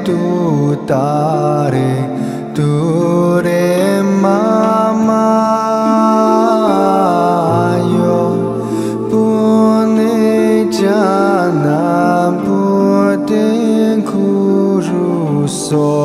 tu tare tu re mama yo pune jana puten kuru so